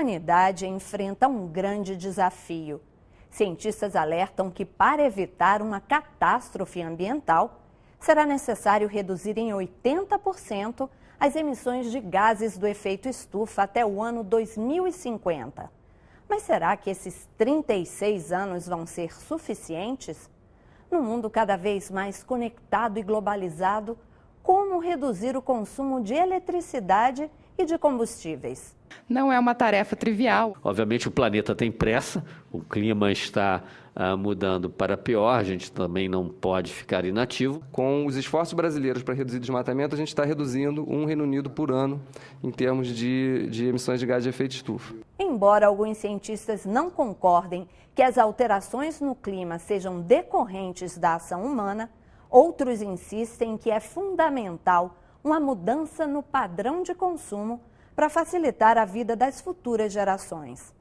humanidade enfrenta um grande desafio. Cientistas alertam que, para evitar uma catástrofe ambiental, será necessário reduzir em 80% as emissões de gases do efeito estufa até o ano 2050. Mas será que esses 36 anos vão ser suficientes? No mundo cada vez mais conectado e globalizado, como reduzir o consumo de eletricidade e de combustíveis? Não é uma tarefa trivial. Obviamente o planeta tem pressa, o clima está mudando para pior, a gente também não pode ficar inativo. Com os esforços brasileiros para reduzir o desmatamento, a gente está reduzindo um Reino Unido por ano em termos de emissões de gás de efeito estufa. Embora alguns cientistas não concordem que as alterações no clima sejam decorrentes da ação humana, outros insistem que é fundamental uma mudança no padrão de consumo para facilitar a vida das futuras gerações.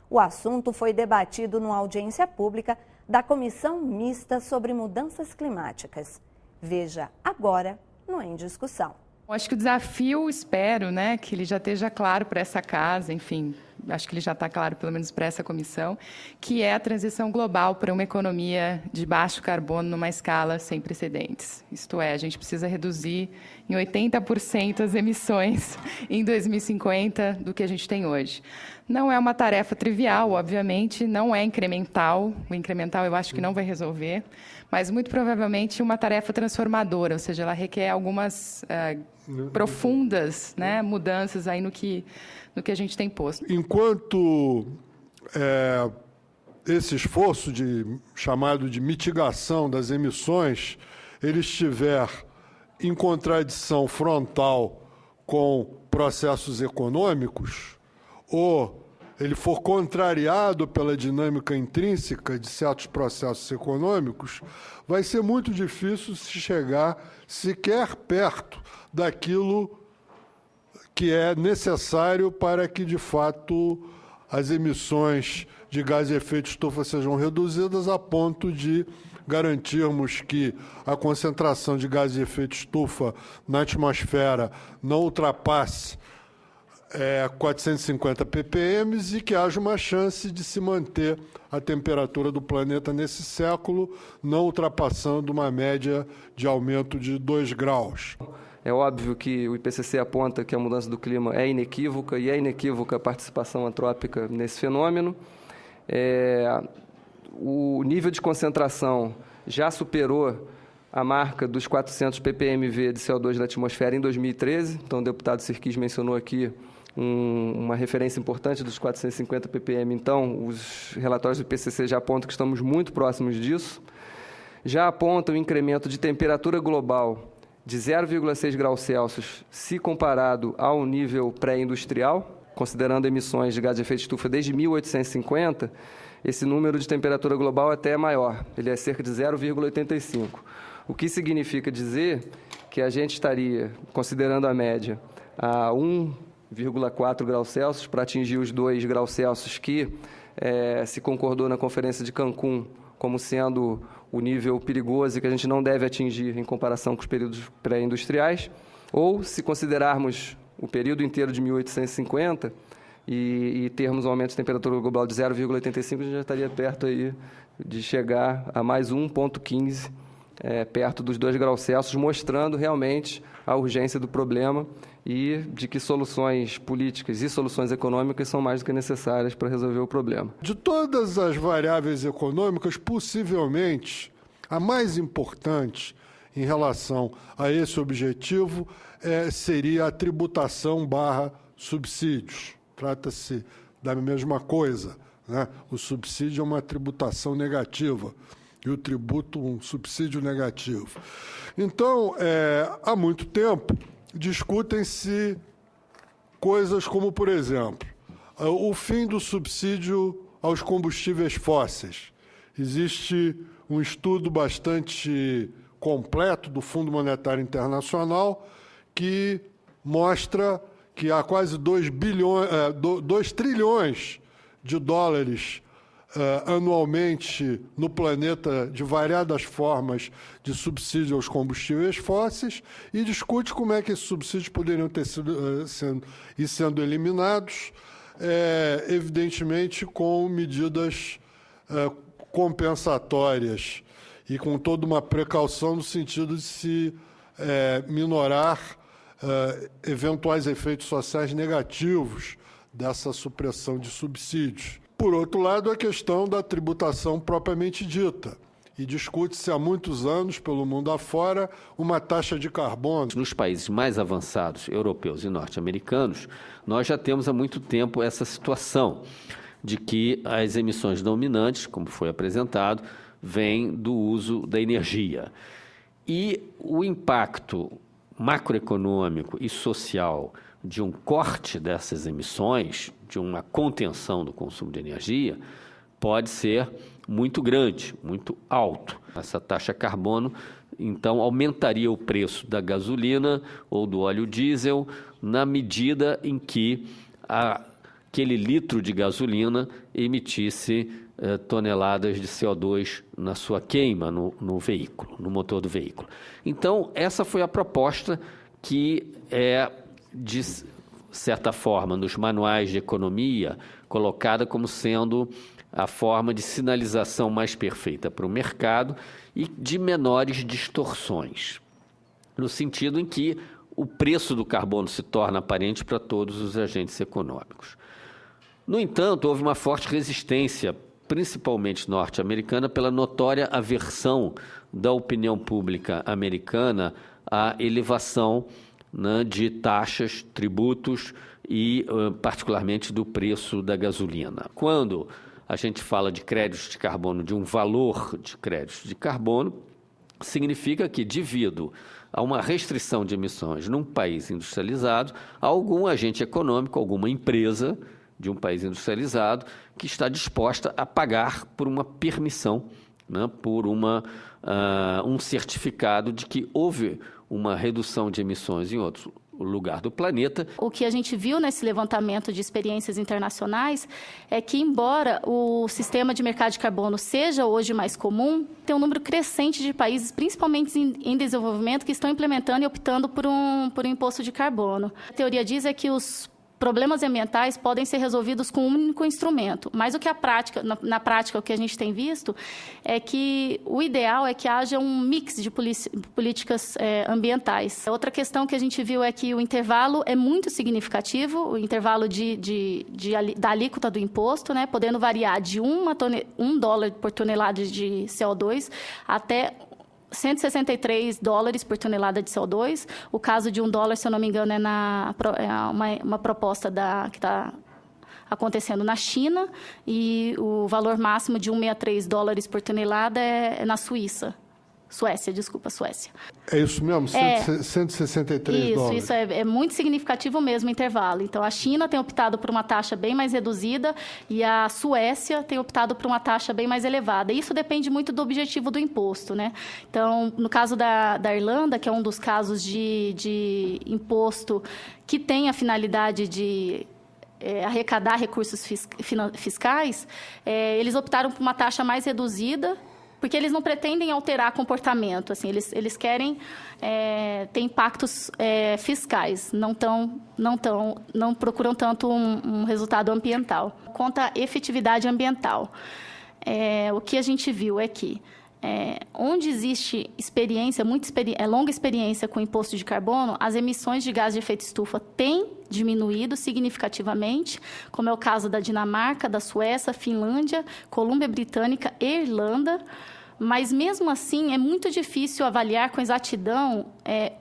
O assunto foi debatido numa audiência pública da Comissão Mista sobre Mudanças Climáticas. Veja agora no Em Discussão. Acho que o desafio, espero, que ele já esteja claro para essa casa, enfim, acho que ele já está claro, pelo menos para essa comissão, que é a transição global para uma economia de baixo carbono numa escala sem precedentes. Isto é, a gente precisa reduzir em 80% as emissões em 2050 do que a gente tem hoje. Não é uma tarefa trivial, obviamente, não é incremental. O incremental eu acho que não vai resolver, mas muito provavelmente uma tarefa transformadora, ou seja, ela requer algumas profundas mudanças aí no que a gente tem posto. Enquanto esse esforço chamado de mitigação das emissões, ele estiver em contradição frontal com processos econômicos, ou ele for contrariado pela dinâmica intrínseca de certos processos econômicos, vai ser muito difícil se chegar sequer perto daquilo que é necessário para que, de fato, as emissões de gás de efeito estufa sejam reduzidas a ponto de garantirmos que a concentração de gás de efeito estufa na atmosfera não ultrapasse 450 ppm e que haja uma chance de se manter a temperatura do planeta nesse século, não ultrapassando uma média de aumento de 2 graus. É óbvio que o IPCC aponta que a mudança do clima é inequívoca, e é inequívoca a participação antrópica nesse fenômeno. O nível de concentração já superou a marca dos 400 ppmv de CO2 na atmosfera em 2013, então o deputado Sirkis mencionou aqui uma referência importante dos 450 ppm, então os relatórios do IPCC já apontam que estamos muito próximos disso. Já apontam um incremento de temperatura global de 0,6 graus Celsius se comparado ao nível pré-industrial, considerando emissões de gás de efeito estufa desde 1850, esse número de temperatura global até é maior, ele é cerca de 0,85. O que significa dizer que a gente estaria, considerando a média, a 1,4 graus Celsius para atingir os 2 graus Celsius que se concordou na Conferência de Cancún como sendo o nível perigoso e que a gente não deve atingir em comparação com os períodos pré-industriais, ou se considerarmos o período inteiro de 1850 e termos um aumento de temperatura global de 0,85, a gente já estaria perto aí de chegar a mais 1,15 perto dos 2 graus Celsius, mostrando realmente a urgência do problema e de que soluções políticas e soluções econômicas são mais do que necessárias para resolver o problema. De todas as variáveis econômicas, possivelmente, a mais importante em relação a esse objetivo seria a tributação / subsídios. Trata-se da mesma coisa, né? O subsídio é uma tributação negativa e o tributo um subsídio negativo. Então, há muito tempo, discutem-se coisas como, por exemplo, o fim do subsídio aos combustíveis fósseis. Existe um estudo bastante completo do Fundo Monetário Internacional que mostra que há quase 2 trilhões de dólares anualmente no planeta de variadas formas de subsídio aos combustíveis fósseis e discute como é que esses subsídios poderiam ter sendo eliminados, evidentemente com medidas compensatórias e com toda uma precaução no sentido de se minorar eventuais efeitos sociais negativos dessa supressão de subsídios. Por outro lado, a questão da tributação propriamente dita. E discute-se há muitos anos, pelo mundo afora, uma taxa de carbono. Nos países mais avançados, europeus e norte-americanos, nós já temos há muito tempo essa situação de que as emissões dominantes, como foi apresentado, vêm do uso da energia. E o impacto macroeconômico e social de um corte dessas emissões, de uma contenção do consumo de energia, pode ser muito grande, muito alto. Essa taxa carbono, então, aumentaria o preço da gasolina ou do óleo diesel na medida em que aquele litro de gasolina emitisse toneladas de CO2 na sua queima no veículo, no motor do veículo. Então, essa foi a proposta que de certa forma, nos manuais de economia, colocada como sendo a forma de sinalização mais perfeita para o mercado e de menores distorções, no sentido em que o preço do carbono se torna aparente para todos os agentes econômicos. No entanto, houve uma forte resistência, principalmente norte-americana, pela notória aversão da opinião pública americana à elevação de taxas, tributos e, particularmente, do preço da gasolina. Quando a gente fala de créditos de carbono, de um valor de créditos de carbono, significa que, devido a uma restrição de emissões num país industrializado, algum agente econômico, alguma empresa de um país industrializado, que está disposta a pagar por uma permissão, por um certificado de que houve uma redução de emissões em outro lugar do planeta. O que a gente viu nesse levantamento de experiências internacionais é que, embora o sistema de mercado de carbono seja hoje mais comum, tem um número crescente de países, principalmente em desenvolvimento, que estão implementando e optando por um imposto de carbono. A teoria diz que os problemas ambientais podem ser resolvidos com um único instrumento, mas o que na prática, o que a gente tem visto é que o ideal é que haja um mix de políticas ambientais. Outra questão que a gente viu é que o intervalo é muito significativo, o intervalo da alíquota do imposto, podendo variar de $1 por tonelada de CO2 até $163 por tonelada de CO2. O caso de $1, se eu não me engano, é uma proposta que está acontecendo na China, e o valor máximo de $163 por tonelada é na Suécia. É isso mesmo? $163? Isso é muito significativo mesmo o intervalo. Então, a China tem optado por uma taxa bem mais reduzida e a Suécia tem optado por uma taxa bem mais elevada. Isso depende muito do objetivo do imposto, Então, no caso da Irlanda, que é um dos casos de imposto que tem a finalidade de arrecadar recursos fiscais, eles optaram por uma taxa mais reduzida, porque eles não pretendem alterar comportamento, eles querem ter impactos fiscais, não procuram tanto um resultado ambiental. Quanto à efetividade ambiental, o que a gente viu é que onde existe longa experiência com o imposto de carbono, as emissões de gás de efeito estufa têm diminuído significativamente, como é o caso da Dinamarca, da Suécia, Finlândia, Colômbia Britânica e Irlanda. Mas, mesmo assim, é muito difícil avaliar com exatidão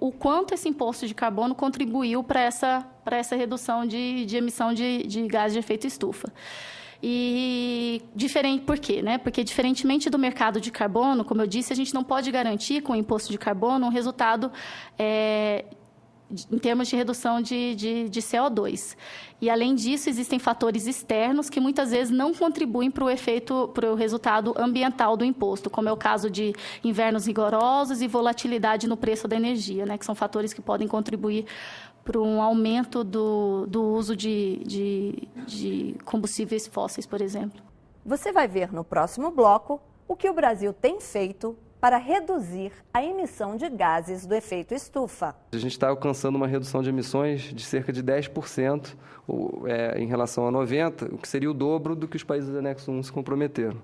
o quanto esse imposto de carbono contribuiu para essa redução de emissão de gás de efeito estufa. E por quê? Porque, diferentemente do mercado de carbono, como eu disse, a gente não pode garantir com o imposto de carbono um resultado em termos de redução de CO2. E, além disso, existem fatores externos que muitas vezes não contribuem para o resultado ambiental do imposto, como é o caso de invernos rigorosos e volatilidade no preço da energia, que são fatores que podem contribuir para um aumento do uso de combustíveis fósseis, por exemplo. Você vai ver no próximo bloco o que o Brasil tem feito para reduzir a emissão de gases do efeito estufa. A gente está alcançando uma redução de emissões de cerca de 10% em relação a 90%, o que seria o dobro do que os países do anexo 1 se comprometeram.